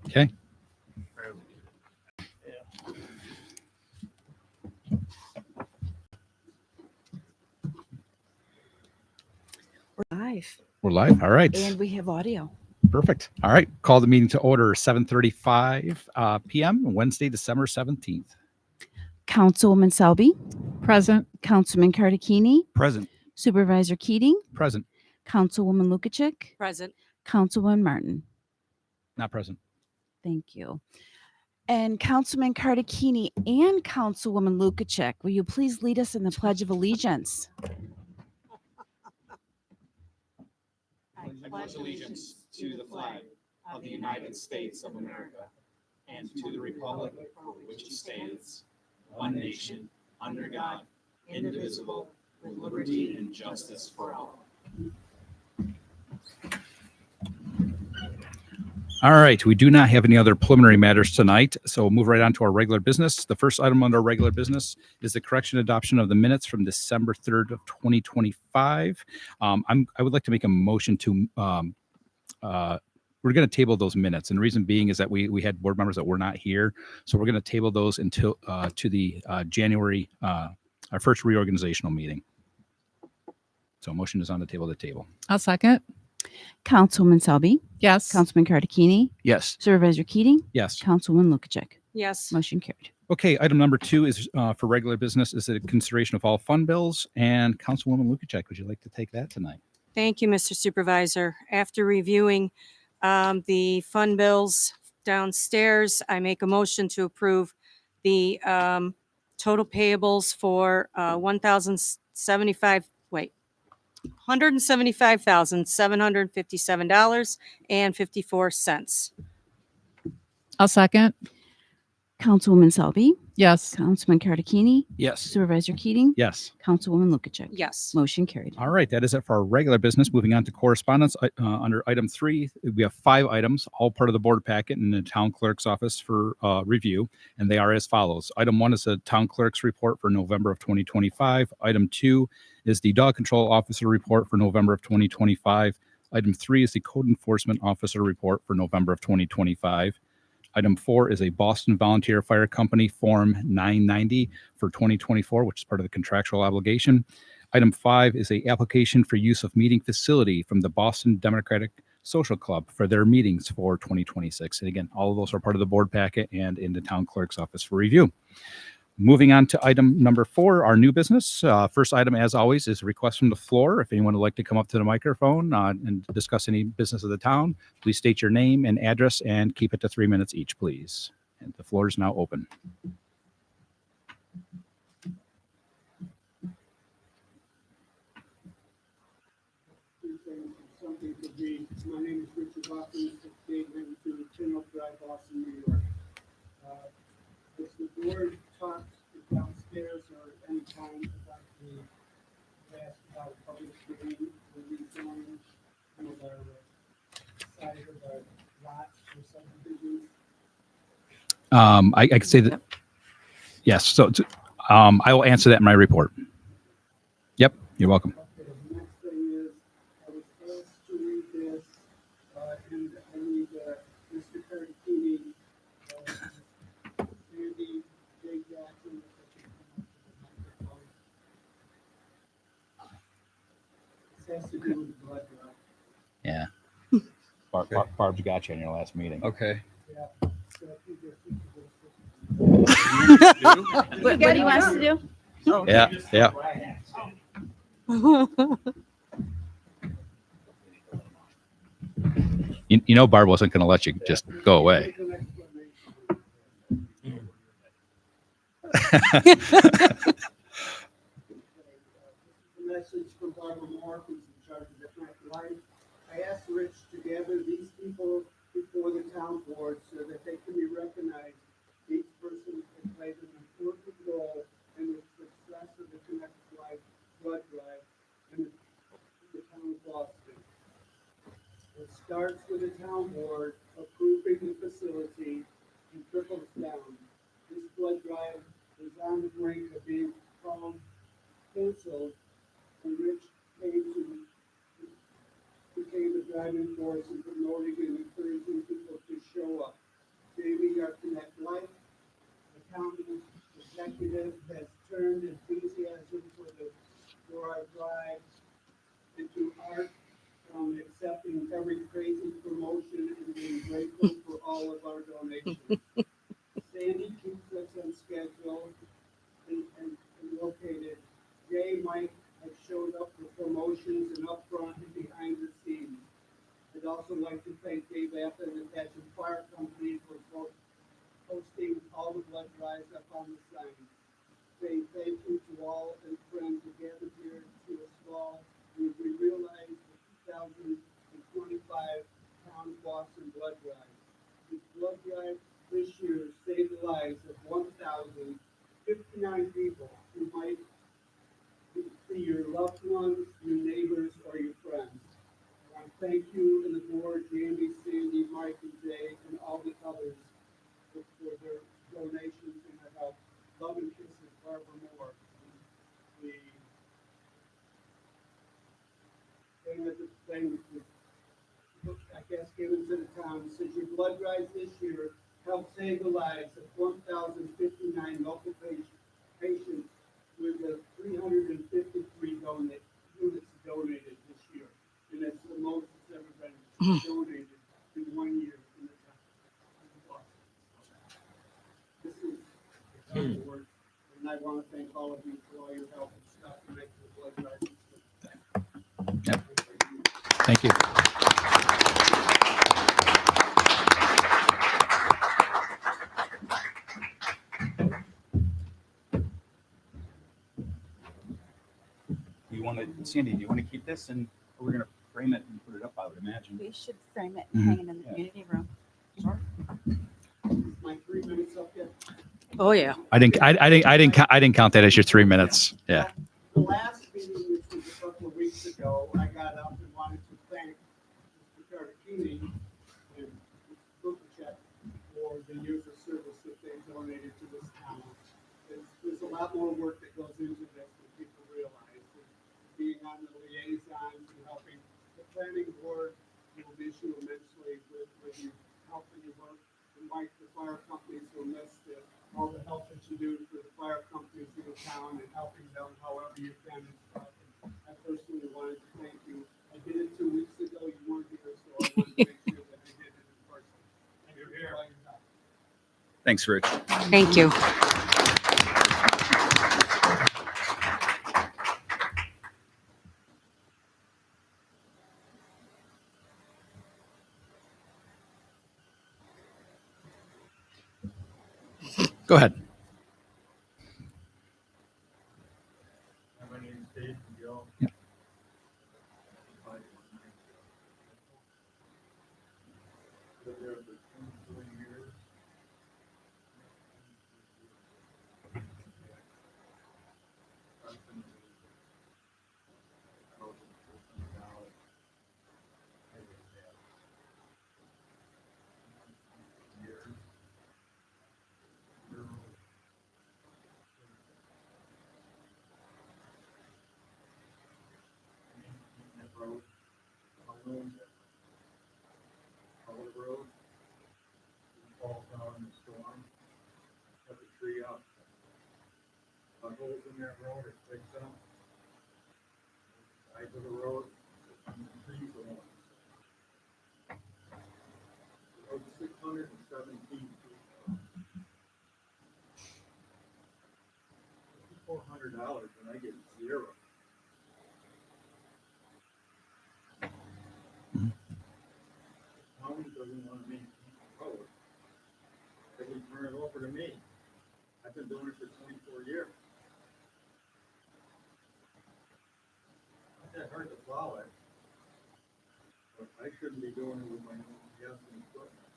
Okay. We're live. We're live. All right. And we have audio. Perfect. All right. Call the meeting to order 7:35 p.m. Wednesday, December 17th. Councilwoman Selby, Present. Councilman Cardicchini, Present. Supervisor Keating, Present. Councilwoman Lukacic, Present. Councilwoman Martin. Not present. Thank you. And Councilman Cardicchini and Councilwoman Lukacic, will you please lead us in the Pledge of Allegiance? I pledge allegiance to the flag of the United States of America and to the republic for which it stands, one nation, under God, indivisible, with liberty and justice for all. All right. We do not have any other preliminary matters tonight, so we'll move right on to our regular business. The first item under regular business is the correction adoption of the minutes from December 3rd of 2025. I would like to make a motion to we're going to table those minutes, and the reason being is that we had board members that were not here, so we're going to table those until to the January our first reorganizational meeting. So motion is on the table. I'll second. Councilwoman Selby, Yes. Councilman Cardicchini, Yes. Supervisor Keating, Yes. Councilwoman Lukacic. Yes. Motion carried. Okay. Item number 2 is for regular business is the consideration of all fund bills. And Councilwoman Lukacic, would you like to take that tonight? Thank you, Mr. Supervisor. After reviewing the fund bills downstairs, I make a motion to approve the total payables for $175,757.54. I'll second. Councilwoman Selby, Yes. Councilman Cardicchini, Yes. Supervisor Keating, Yes. Councilwoman Lukacic. Yes. Motion carried. All right. That is it for our regular business. Moving on to correspondence under item 3, we have 5 items, all part of the board packet in the town clerk's office for review. And they are as follows. Item 1 is the town clerk's report for November of 2025. Item 2 is the dog control officer report for November of 2025. Item 3 is the code enforcement officer report for November of 2025. Item 4 is a Boston Volunteer Fire Company Form 990 for 2024, which is part of the contractual obligation. Item 5 is a application for use of meeting facility from the Boston Democratic Social Club for their meetings for 2026. And again, all of those are part of the board packet and in the town clerk's office for review. Moving on to item number 4, our new business. First item, as always, is a request from the floor. If anyone would like to come up to the microphone and discuss any business of the town, please state your name and address and keep it to 3 minutes each, please. And the floor is now open. Something could be, my name is Richard Hoffman, 6892 Chinook Drive, Boston, New York. Does the board talk downstairs or any time about the last public hearing, the rezoning, some of our side of our lots or subdivisions? I can say that. Yes. So I will answer that in my report. Yep. You're welcome. Okay, the next thing is, I was asked to read this, and I need Mr. Cardicchini, Sandy J. Jackson, if I can come up to the microphone. This has to do with blood drive. Yeah. Barb's got you in your last meeting. Okay. Yeah. So if you just- What do you want us to do? Yeah. Yeah. You know, Barb wasn't going to let you just go away. Make an explanation. A message from Barbara Moore, who's in charge of the Connect Life. I asked Rich to gather these people before the town board so that they can be recognized. Each person has played an important role in the success of the Connect Life blood drive in the town of Boston. It starts with the town board approving the facility and trickles down. This blood drive is on the brink of being canceled, and Rich became the driving force in promoting and encouraging people to show up. Boston Blood Drive. This blood drive this year saved the lives of 1,059 people who might be your loved ones, your neighbors, or your friends. I want to thank you and the board, Jamie, Sandy, Mike, and Jay, and all the others for their donations and their help. Love and kisses, Barbara Moore. The thing that I guess given to the town says your blood drives this year helped save the lives of 1,059 local patients with the 353 units donated this year. And that's the most that's ever been donated in 1 year in the town. This is hard work, and I want to thank all of you for all your help and stuff to make the blood drive. Yep. Thank you. You want to, Sandy, do you want to keep this and we're going to frame it and put it up, I would imagine. We should frame it Mhm. and hang it in the Yeah. community room. Is my 3 minutes up yet? Oh, yeah. I didn't count that as your 3 minutes. Yeah. The last meeting, which was a couple of weeks ago, I got up and wanted to thank Mr. Cartini and Mr. Lukacek for the years of service that they donated to this town. There's a lot more work that goes into this than people realize. And being on the liaisons and helping the planning board will miss you immensely with you helping your work. And Mike, the fire companies will miss all the help that you do for the fire companies in the town and helping them however you can and stuff. And I personally wanted to thank you. I did it 2 weeks ago. You weren't here, so I wanted to make sure that I did it in person. And you're here. Thanks, Rich. Thank you. Go ahead. My name is Dave Gill. Yeah. Lived there for 23 years. Road, Hollow Road, falls down in the storm, cut the tree up. Potholes in that road are fixed up. Sides of the road, trees are on. The road's 617 feet. $400 and I get zero. County doesn't want to maintain the road. They would turn it over to me. I've been doing it for 24 years. It's not hard to plow it. But I shouldn't be doing it with my own gas and equipment.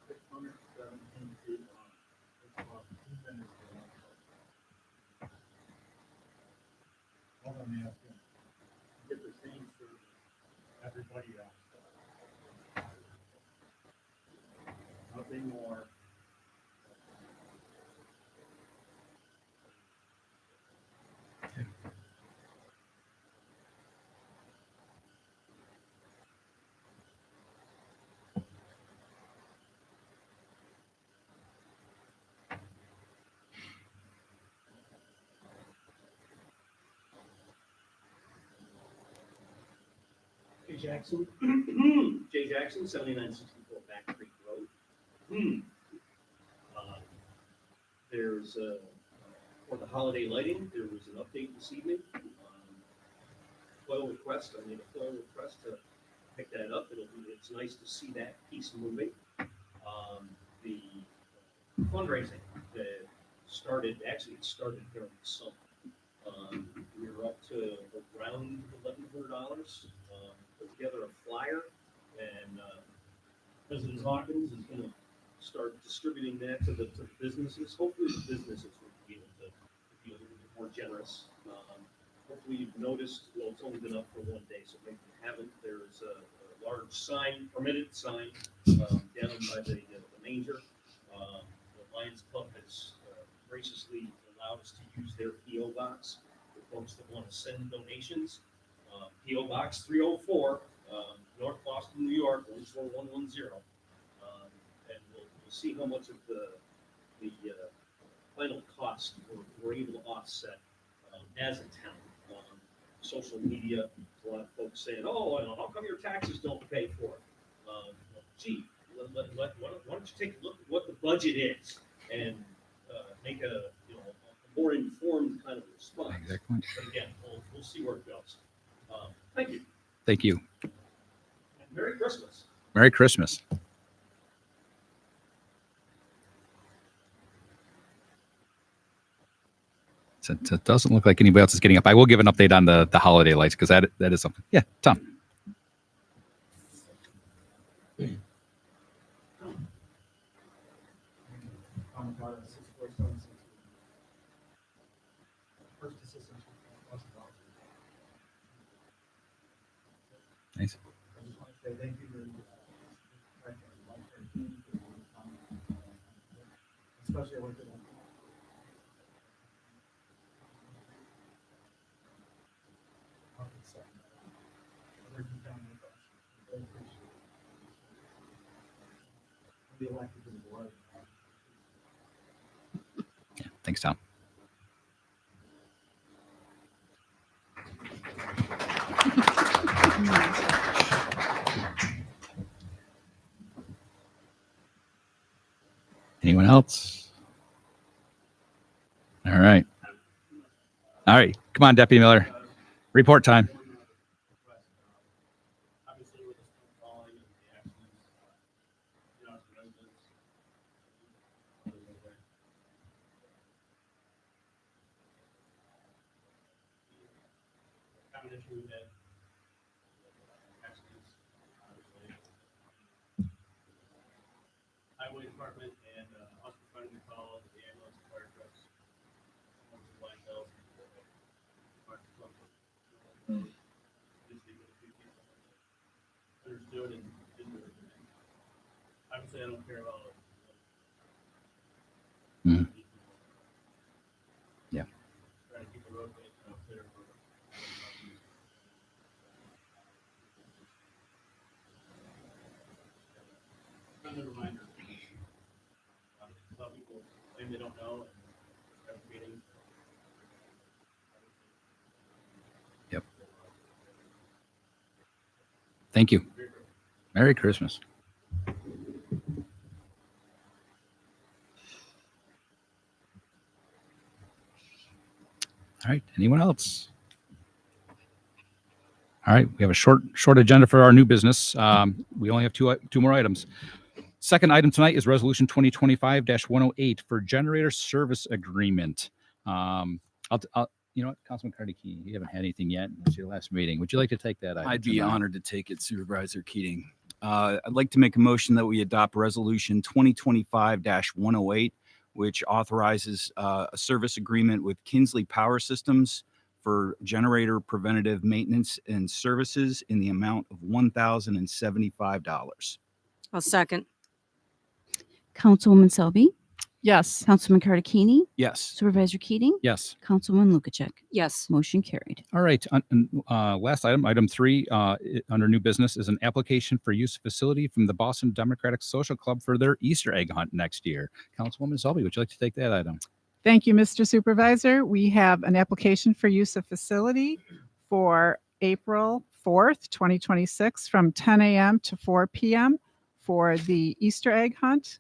617 feet long. It's about 2 minutes to one. All I'm asking, get the same service everybody else. Nothing more. Jay Jackson. Jay Jackson, 7964 Back Creek Road. There's, for the holiday lighting, there was an update this evening. Foil request, I made a foil request to pick that up. It's nice to see that piece moving. The fundraising that started, actually it started during the summer. We were up to around $1,100. put together a flyer, and President Hawkins is going to start distributing that to the businesses. Hopefully, the businesses will be able to be a little bit more generous. Hopefully, you've noticed. Well, it's only been up for one day, so maybe you haven't. There's a large sign, permitted sign, down by the manger. The Lions Club has graciously allowed us to use their PO box for folks that want to send donations. PO Box 304, North Boston, New York 14110. And we'll see how much of the final cost we're able to offset as a town. Social media, a lot of folks saying, "Oh, how come your taxes don't pay for it?" Gee, why don't you take a look at what the budget is and make a more informed kind of response. Exactly. But again, we'll see where it goes. Thank you. Thank you. And Merry Christmas. Merry Christmas. So it doesn't look like anybody else is getting up. I will give an update on the holiday lights because that is something. Yeah, Tom. Nice. Especially with the elected to the board. Thanks, Tom. Anyone else? All right. All right. Come on, Deputy Miller. Report time. Obviously, with the snowfalling and the accidents, residents, having issue with that. Accidents, obviously. Highway department and us providing the call, the ambulance, and fire trucks. Line bells. Understood and didn't do it. Obviously, I don't care about it. Mhm. Yeah. Trying to keep the roadway clear for. Friendly reminder. A lot of people claim they don't know and have a meeting. Yep. Thank you. Merry Christmas. All right. Anyone else? All right. We have a short agenda for our new business. We only have two more items. Second item tonight is Resolution 2025-108 for generator service agreement. You know what, Councilman Carnegie, you haven't had anything yet. It's your last meeting. Would you like to take that item? I'd be tonight? honored to take it, Supervisor Keating. I'd like to make a motion that we adopt Resolution 2025-108, which authorizes a service agreement with Kinsley Power Systems for generator preventative maintenance and services in the amount of $1,075. I'll second. Councilwoman Selby, Yes. Councilman Cardicchini, Yes. Supervisor Keating, Yes. Councilwoman Lukacek. Yes. Motion carried. All right. Last item, item 3, under new business is an application for use of facility from the Boston Democratic Social Club for their Easter egg hunt next year. Councilwoman Selby, would you like to take that item? Thank you, Mr. Supervisor. We have an application for use of facility for April 4th, 2026 from 10 a.m. to 4 p.m. for the Easter egg hunt.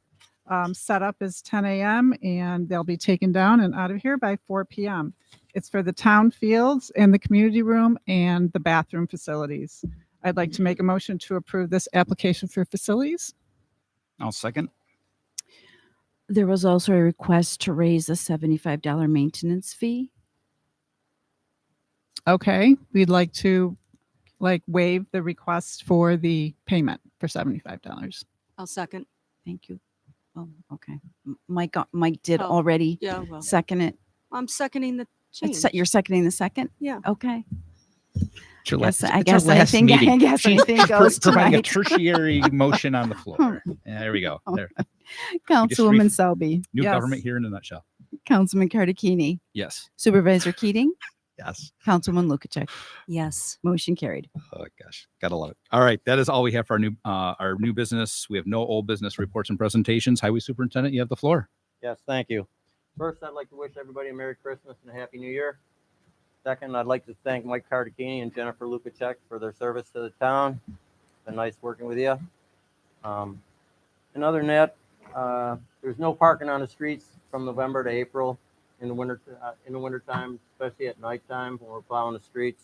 Setup is 10 a.m. and they'll be taken down and out of here by 4 p.m. It's for the town fields and the community room and the bathroom facilities. I'd like to make a motion to approve this application for facilities. I'll second. There was also a request to raise the $75 maintenance fee. Okay, we'd like to like waive the request for the payment for $75. I'll second. Thank you. Oh, okay. Mike did Oh, already Yeah, well, second it. I'm seconding the change. You're seconding the second? Yeah. Okay. It's your Guess- last, I it's our guess last anything- meeting. I guess She's anything goes providing a tonight. tertiary motion on the floor. Yeah, there we go. There. Councilwoman ref- Selby, New Yes. government here in a nutshell. Councilman Cardicchini, Yes. Supervisor Keating, Yes. Councilwoman Lukacek. Yes. Motion carried. Oh gosh, gotta love it. All right, that is all we have for our new business. We have no old business reports and presentations. Highway Superintendent, you have the floor. Yes, thank you. First, I'd like to wish everybody a Merry Christmas and a Happy New Year. Second, I'd like to thank Mike Cardicchini and Jennifer Lukacek for their service to the town. It's been nice working with you. And other than that, there's no parking on the streets from November to April in the winter time, especially at nighttime when we're plowing the streets.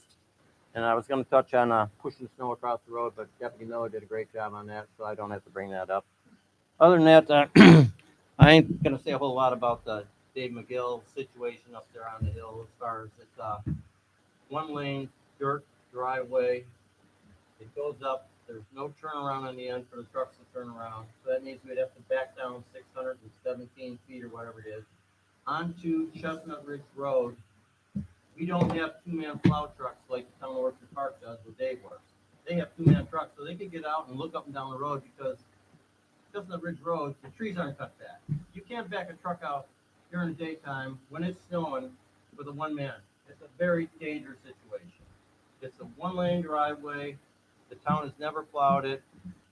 And I was going to touch on pushing snow across the road, but Deputy Miller did a great job on that, so I don't have to bring that up. Other than that, I ain't going to say a whole lot about the Dave McGill situation up there on the hill as far as it's one lane dirt driveway. It goes up. There's no turnaround on the end for the trucks to turn around. So that means we'd have to back down 617 feet or whatever it is onto Chestnut Ridge Road. We don't have two-man plow trucks like the town of Orchard Park does where Dave works. They have two-man trucks, so they could get out and look up and down the road because Chestnut Ridge Road, the trees aren't cut back. You can't back a truck out during the daytime when it's snowing with a one-man. It's a very dangerous situation. It's a one-lane driveway. The town has never plowed it,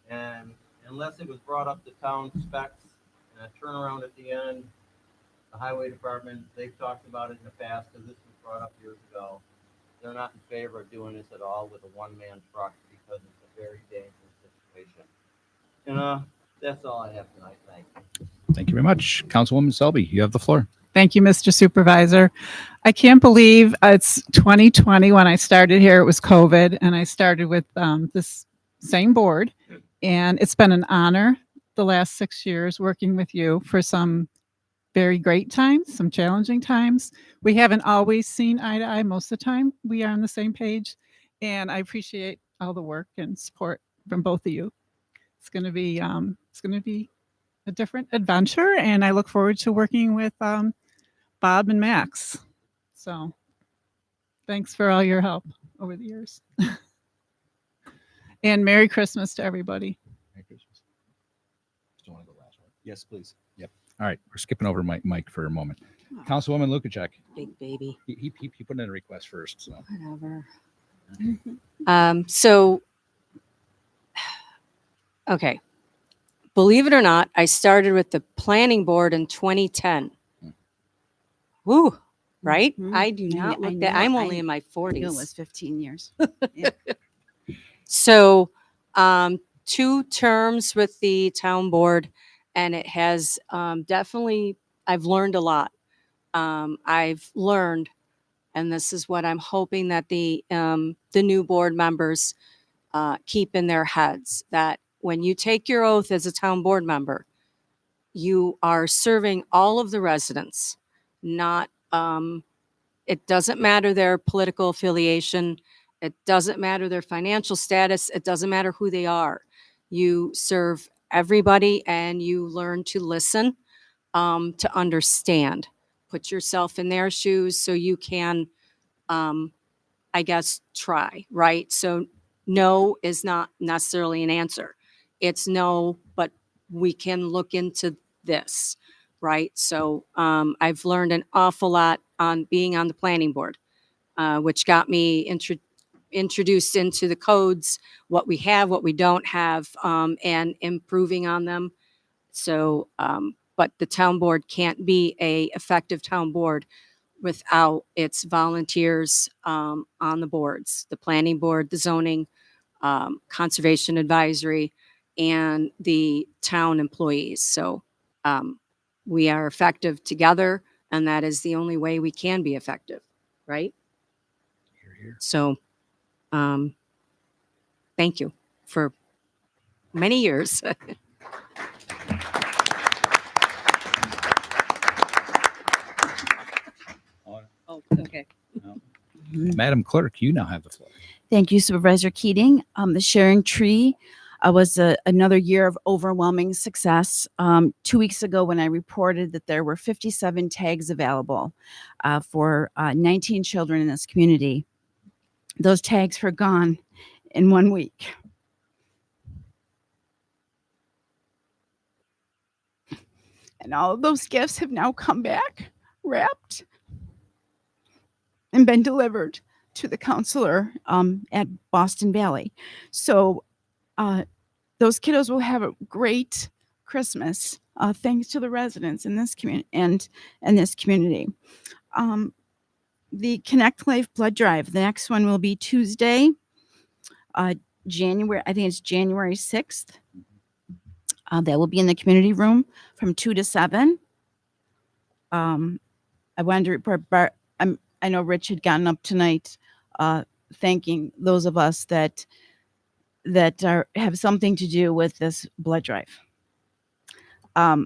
and unless it was brought up to town specs and a turnaround at the end, the highway department, they've talked about it in the past because this was brought up years ago. They're not in favor of doing this at all with a one-man truck because it's a very dangerous situation. And that's all I have tonight. Thank you. Thank you very much. Councilwoman Selby, you have the floor. Thank you, Mr. Supervisor. I can't believe it's 2020. When I started here, it was COVID, and I started with this same board. And it's been an honor the last 6 years working with you for some very great times, some challenging times. We haven't always seen eye to eye. Most of the time, we are on the same page. And I appreciate all the work and support from both of you. It's going to be a different adventure, and I look forward to working with Bob and Max. So thanks for all your help over the years. And Merry Christmas to everybody. Merry Christmas. Still want to go last, right? Yes, please. All right, we're skipping over Mike for a moment. Councilwoman Lukacek, Big baby. he put in a request first. So. Whatever. So, okay. Believe it or not, I started with the planning board in 2010. Woo, right? Mhm. I do I not kn- I look that, knew- I'm I only in my I knew it 40s. was 15 years. So, 2 terms with the town board, and it has definitely, I've learned a lot. I've learned, and this is what I'm hoping that the new board members keep in their heads, that when you take your oath as a town board member, you are serving all of the residents, not, it doesn't matter their political affiliation. It doesn't matter their financial status. It doesn't matter who they are. You serve everybody and you learn to listen, to understand, put yourself in their shoes so you can, I guess, try, right? So no is not necessarily an answer. It's no, but we can look into this, right? So I've learned an awful lot on being on the planning board, which got me introduced into the codes, what we have, what we don't have, and improving on them. So, but the town board can't be a effective town board without its volunteers on the boards, the planning board, the zoning, conservation advisory, and the town employees. So we are effective together, and that is the only way we can be effective, right? So thank you for many years. Oh, okay. Madam Clerk, you now have the floor. Thank you, Supervisor Keating. The Sharing Tree was another year of overwhelming success. 2 weeks ago, when I reported that there were 57 tags available for 19 children in this community, those tags were gone in 1 week. And all of those gifts have now come back wrapped and been delivered to the counselor at Boston Valley. So those kiddos will have a great Christmas thanks to the residents in this community and this community. The Connect Life Blood Drive, the next one will be Tuesday, January 6th. That will be in the community room from 2 to 7. I wanted to report, I know Rich had gotten up tonight thanking those of us that have something to do with this blood drive.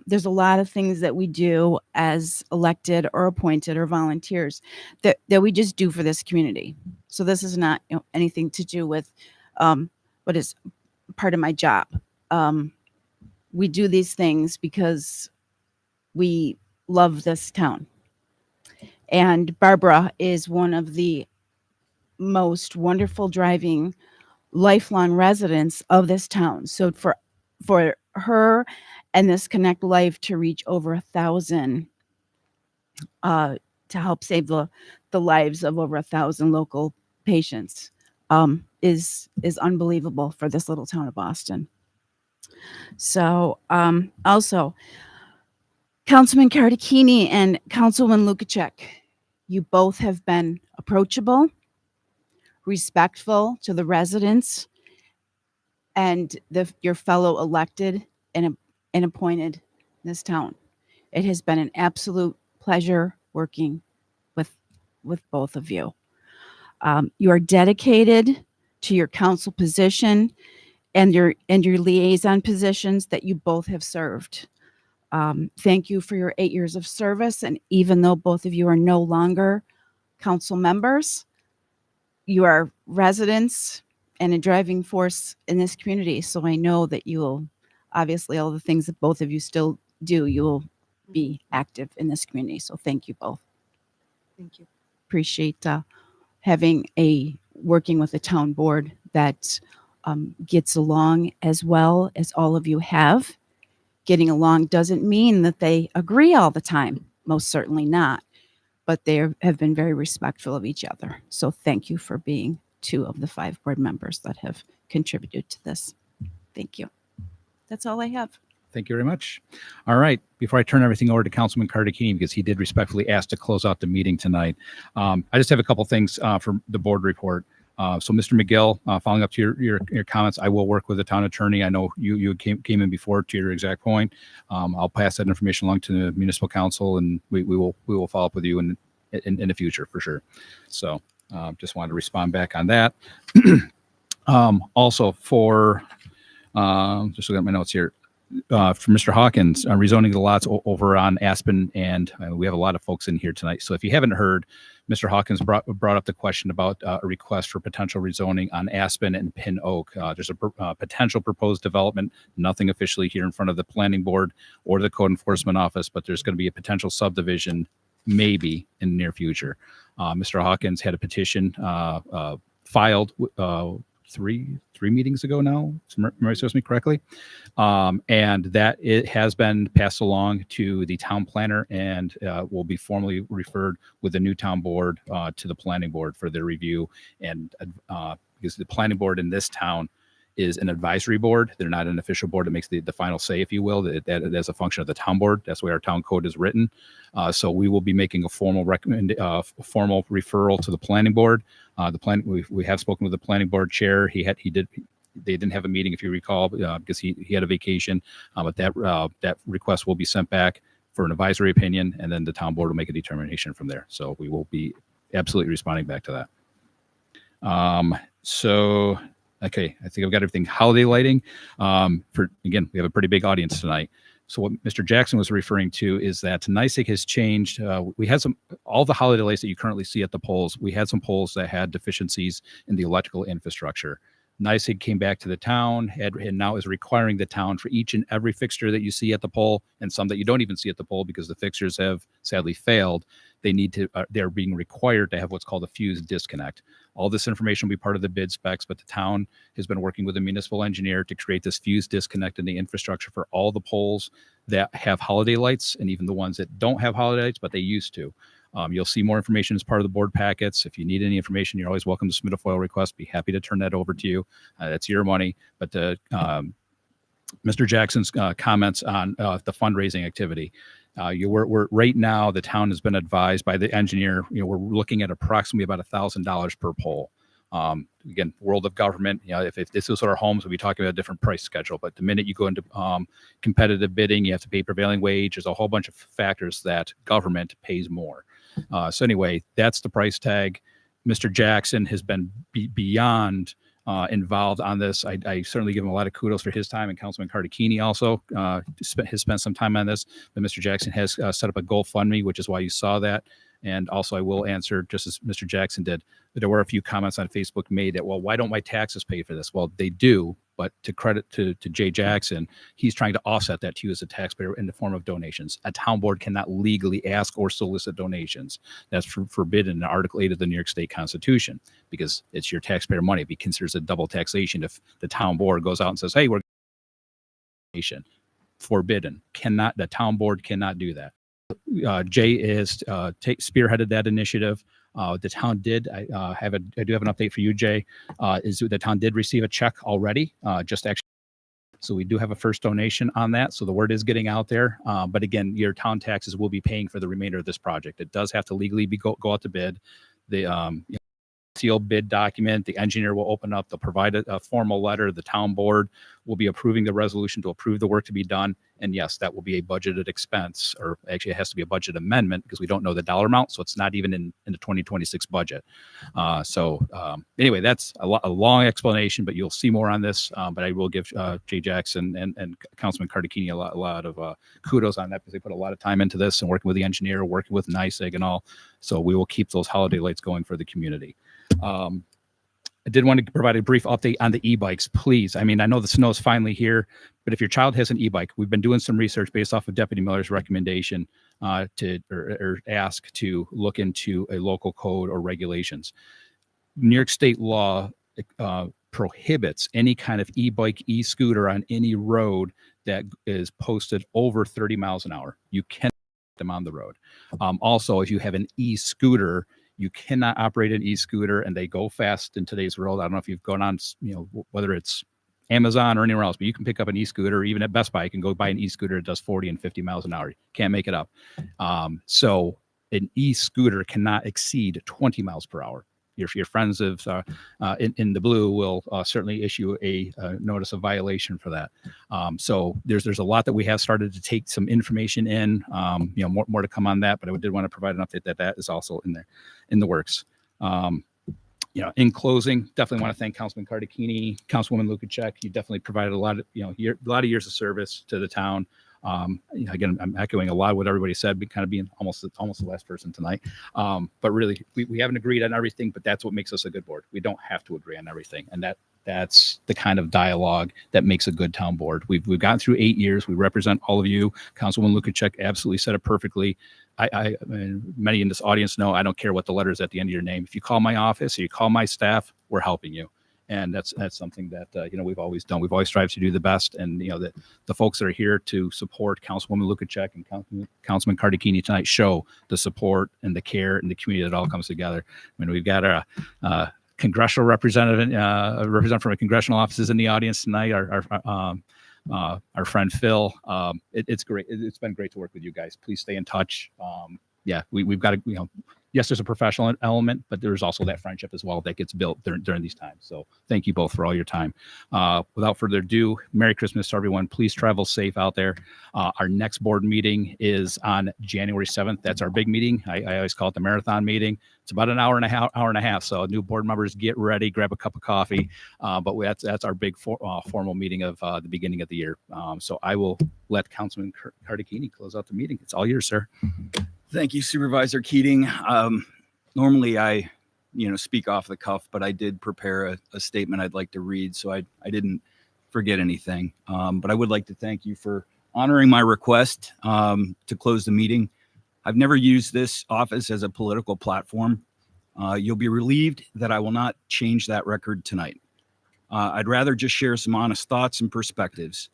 There's a lot of things that we do as elected or appointed or volunteers that we just do for this community. So this is not anything to do with what is part of my job. We do these things because we love this town. And Barbara is one of the most wonderful driving lifelong residents of this town. So for her and this Connect Life to reach over 1,000 to help save the lives of over 1,000 local patients is unbelievable for this little town of Boston. So also, Councilman Cardicchini and Councilwoman Lukacek, you both have been approachable, respectful to the residents and your fellow elected and appointed in this town. It has been an absolute pleasure working with both of you. You are dedicated to your council position and your liaison positions that you both have served. Thank you for your 8 years of service. And even though both of you are no longer council members, you are residents and a driving force in this community. So I know that you will, obviously, all the things that both of you still do, you will be active in this community. So thank you both. Thank you. Appreciate working with a town board that gets along as well as all of you have. Getting along doesn't mean that they agree all the time, most certainly not, but they have been very respectful of each other. So thank you for being 2 of the 5 board members that have contributed to this. Thank you. That's all I have. Thank you very much. All right. Before I turn everything over to Councilman Cardicchini, because he did respectfully ask to close out the meeting tonight, I just have a couple things for the board report. So Mr. McGill, following up to your comments, I will work with the town attorney. I know you came in before to your exact point. I'll pass that information along to the municipal council, and we will follow up with you in the future for sure. So just wanted to respond back on that. Also for just looking at my notes here. For Mr. Hawkins, rezoning the lots over on Aspen, and we have a lot of folks in here tonight. So if you haven't heard, Mr. Hawkins brought up the question about a request for potential rezoning on Aspen and Pin Oak. There's a potential proposed development, nothing officially here in front of the planning board or the code enforcement office, but there's going to be a potential subdivision maybe in the near future. Mr. Hawkins had a petition filed three meetings ago now, if memory serves me correctly. And that it has been passed along to the town planner and will be formally referred with the new town board to the planning board for their review. And because the planning board in this town is an advisory board, they're not an official board that makes the final say, if you will. That is a function of the town board. That's the way our town code is written. So we will be making a formal formal referral to the planning board. We have spoken with the planning board chair. They didn't have a meeting, if you recall, because he had a vacation. But that request will be sent back for an advisory opinion, and then the town board will make a determination from there. So we will be absolutely responding back to that. Okay, I think I've got everything. Holiday lighting. We have a pretty big audience tonight. So what Mr. Jackson was referring to is that NYSEG has changed. We had all the holiday lights that you currently see at the poles. We had some poles that had deficiencies in the electrical infrastructure. NYSEG came back to the town and now is requiring the town for each and every fixture that you see at the pole, and some that you don't even see at the pole because the fixtures have sadly failed. They're being required to have what's called a fuse disconnect. All this information will be part of the bid specs, but the town has been working with a municipal engineer to create this fuse disconnect in the infrastructure for all the poles that have holiday lights and even the ones that don't have holiday lights, but they used to. You'll see more information as part of the board packets. If you need any information, you're always welcome to submit a FOIL request. Be happy to turn that over to you. That's your money. But Mr. Jackson's comments on the fundraising activity. We're right now, the town has been advised by the engineer, we're looking at approximately about $1,000 per pole. Again, world of government, if this was our homes, we'd be talking about a different price schedule. But the minute you go into competitive bidding, you have to pay prevailing wage. There's a whole bunch of factors that government pays more. So anyway, that's the price tag. Mr. Jackson has been beyond involved on this. I certainly give him a lot of kudos for his time, and Councilman Cardicchini also has spent some time on this. But Mr. Jackson has set up a GoFundMe, which is why you saw that. And also I will answer, just as Mr. Jackson did, that there were a few comments on Facebook made that, well, why don't my taxes pay for this? Well, they do, but to credit to Jay Jackson, he's trying to offset that to you as a taxpayer in the form of donations. A town board cannot legally ask or solicit donations. That's forbidden in Article 8 of the New York State Constitution, because it's your taxpayer money. It considers a double taxation if the town board goes out and says, hey, we're donation. Forbidden. The town board cannot do that. Jay is spearheaded that initiative. The town did. I do have an update for you, Jay. Is the town did receive a check already? So we do have a first donation on that. So the word is getting out there. But again, your town taxes will be paying for the remainder of this project. It does have to legally go out to bid. The sealed bid document, the engineer will open up, they'll provide a formal letter, the town board will be approving the resolution to approve the work to be done. And yes, that will be a budgeted expense, or actually it has to be a budget amendment because we don't know the dollar amount. So it's not even in the 2026 budget. Anyway, that's a long explanation, but you'll see more on this. But I will give Jay Jackson and Councilman Cardicchini a lot of kudos on that, because they put a lot of time into this and working with the engineer, working with NYSEG and all. So we will keep those holiday lights going for the community. I did want to provide a brief update on the e-bikes, please. I mean, I know the snow is finally here, but if your child has an e-bike, we've been doing some research based off of Deputy Miller's recommendation or ask to look into a local code or regulations. New York State law prohibits any kind of e-bike, e-scooter on any road that is posted over 30 miles an hour. You cannot put them on the road. Also, if you have an e-scooter, you cannot operate an e-scooter, and they go fast in today's world. I don't know if you've gone on, whether it's Amazon or anywhere else, but you can pick up an e-scooter. Even at Best Buy, you can go buy an e-scooter that does 40 and 50 miles an hour. You can't make it up. So an e-scooter cannot exceed 20 miles per hour. Your friends of in the blue will certainly issue a notice of violation for that. So there's a lot that we have started to take some information in. More to come on that, but I did want to provide an update that is also in the works. In closing, definitely want to thank Councilman Cardicchini, Councilwoman Lukacek. You definitely provided a lot of years of service to the town. Again, I'm echoing a lot of what everybody said, but kind of being almost the last person tonight. But really, we haven't agreed on everything, but that's what makes us a good board. We don't have to agree on everything, and that's the kind of dialogue that makes a good town board. We've gotten through 8 years. We represent all of you. Councilwoman Lukacek absolutely said it perfectly. I mean, many in this audience know I don't care what the letter is at the end of your name. If you call my office or you call my staff, we're helping you. And that's something that we've always done. We've always strived to do the best. And the folks that are here to support Councilwoman Lukacek and Councilman Cardicchini tonight show the support and the care and the community that all comes together. I mean, we've got a congressional representative, from a congressional offices in the audience tonight. Our friend Phil. It's great. It's been great to work with you guys. Please stay in touch. We've got to yes, there's a professional element, but there's also that friendship as well that gets built during these times. So thank you both for all your time. Without further ado, Merry Christmas to everyone. Please travel safe out there. Our next board meeting is on January 7th. That's our big meeting. I always call it the marathon meeting. It's about an hour and a half. So new board members, get ready, grab a cup of coffee. That's our big formal meeting of the beginning of the year. So I will let Councilman Cardicchini close out the meeting. It's all yours, sir. Thank you, Supervisor Keating. Normally I, speak off the cuff, but I did prepare a statement I'd like to read, so I didn't forget anything. But I would like to thank you for honoring my request to close the meeting. I've never used this office as a political platform. You'll be relieved that I will not change that record tonight. I'd rather just share some honest thoughts and perspectives.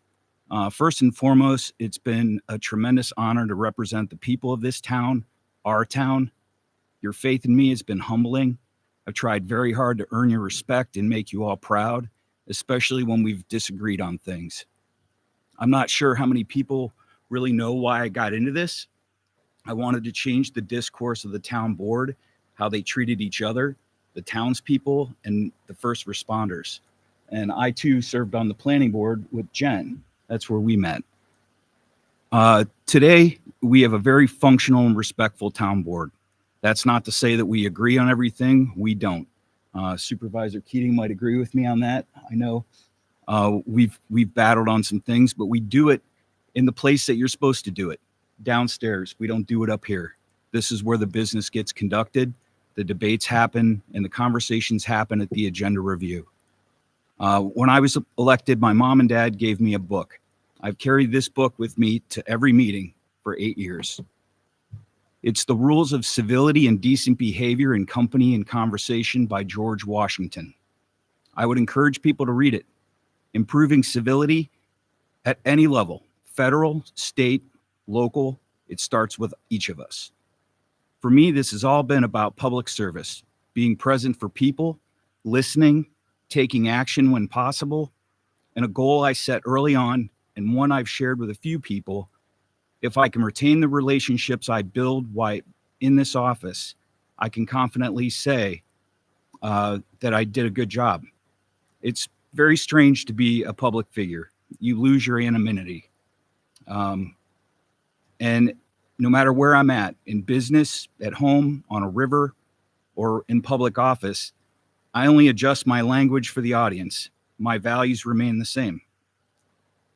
First and foremost, it's been a tremendous honor to represent the people of this town, our town. Your faith in me has been humbling. I've tried very hard to earn your respect and make you all proud, especially when we've disagreed on things. I'm not sure how many people really know why I got into this. I wanted to change the discourse of the town board, how they treated each other, the townspeople, and the first responders. And I too served on the planning board with Jen. That's where we met. Today, we have a very functional and respectful town board. That's not to say that we agree on everything. We don't. Supervisor Keating might agree with me on that. I know we've battled on some things, but we do it in the place that you're supposed to do it, downstairs. We don't do it up here. This is where the business gets conducted, the debates happen, and the conversations happen at the agenda review. When I was elected, my mom and dad gave me a book. I've carried this book with me to every meeting for 8 years. It's The Rules of Civility and Decent Behavior in Company and Conversation by George Washington. I would encourage people to read it. Improving civility at any level, federal, state, local, it starts with each of us. For me, this has all been about public service, being present for people, listening, taking action when possible, and a goal I set early on and one I've shared with a few people. If I can retain the relationships I build while in this office, I can confidently say that I did a good job. It's very strange to be a public figure. You lose your anonymity. And no matter where I'm at, in business, at home, on a river, or in public office, I only adjust my language for the audience. My values remain the same.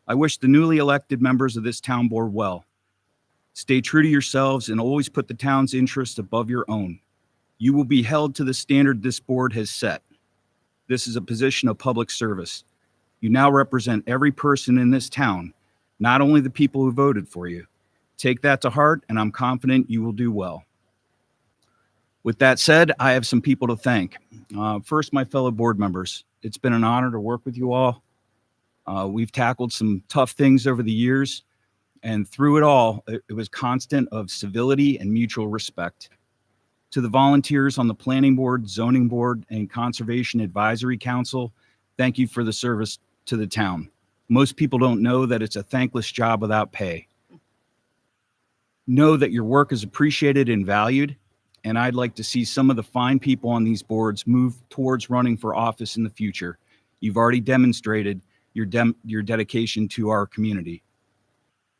I wish the newly elected members of this town board well. Stay true to yourselves and always put the town's interests above your own. You will be held to the standard this board has set. This is a position of public service. You now represent every person in this town, not only the people who voted for you. Take that to heart, and I'm confident you will do well. With that said, I have some people to thank. First, my fellow board members. It's been an honor to work with you all. We've tackled some tough things over the years, and through it all, it was constant of civility and mutual respect. To the volunteers on the Planning Board, Zoning Board, and Conservation Advisory Council, thank you for the service to the town. Most people don't know that it's a thankless job without pay. Know that your work is appreciated and valued, and I'd like to see some of the fine people on these boards move towards running for office in the future. You've already demonstrated your dedication to our community.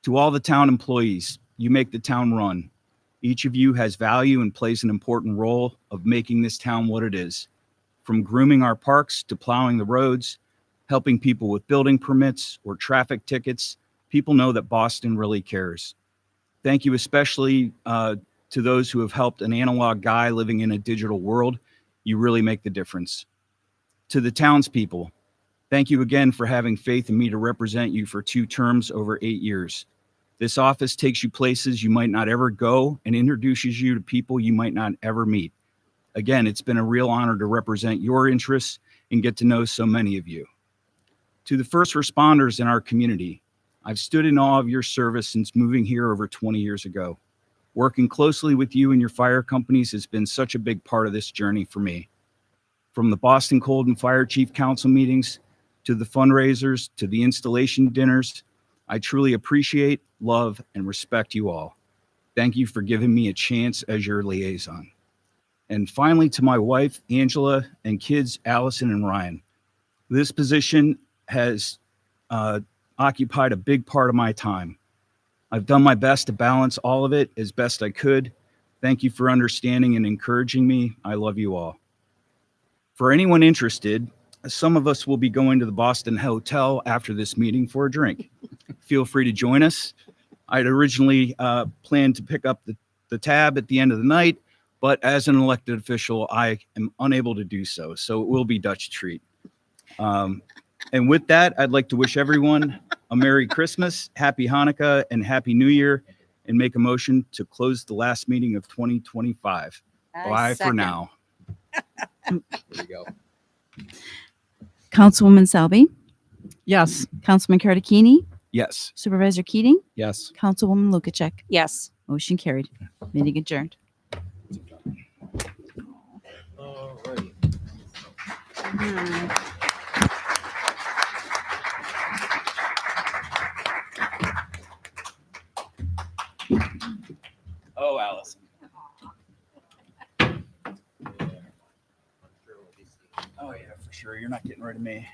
To all the town employees, you make the town run. Each of you has value and plays an important role of making this town what it is. From grooming our parks to plowing the roads, helping people with building permits or traffic tickets, people know that Boston really cares. Thank you especially to those who have helped an analog guy living in a digital world. You really make the difference. To the townspeople, thank you again for having faith in me to represent you for 2 terms over 8 years. This office takes you places you might not ever go and introduces you to people you might not ever meet. Again, it's been a real honor to represent your interests and get to know so many of you. To the first responders in our community, I've stood in awe of your service since moving here over 20 years ago. Working closely with you and your fire companies has been such a big part of this journey for me. From the Boston Cold and Fire Chief Council meetings, to the fundraisers, to the installation dinners, I truly appreciate, love, and respect you all. Thank you for giving me a chance as your liaison. And finally, to my wife, Angela, and kids, Allison and Ryan. This position has occupied a big part of my time. I've done my best to balance all of it as best I could. Thank you for understanding and encouraging me. I love you all. For anyone interested, some of us will be going to the Boston Hotel after this meeting for a drink. Feel free to join us. I'd originally planned to pick up the tab at the end of the night, but as an elected official, I am unable to do so. So it will be Dutch treat. And with that, I'd like to wish everyone a Merry Christmas, Happy Hanukkah, and Happy New Year, and make a motion to close the last meeting of 2025. Bye for now. There you go. Councilwoman Selby, Yes. Councilman Cardicchini, Yes. Supervisor Keating, Yes. Councilwoman Lukacek. Yes. Motion carried. Meeting adjourned. Oh, Allison. Oh, yeah, for sure. You're not getting rid of me.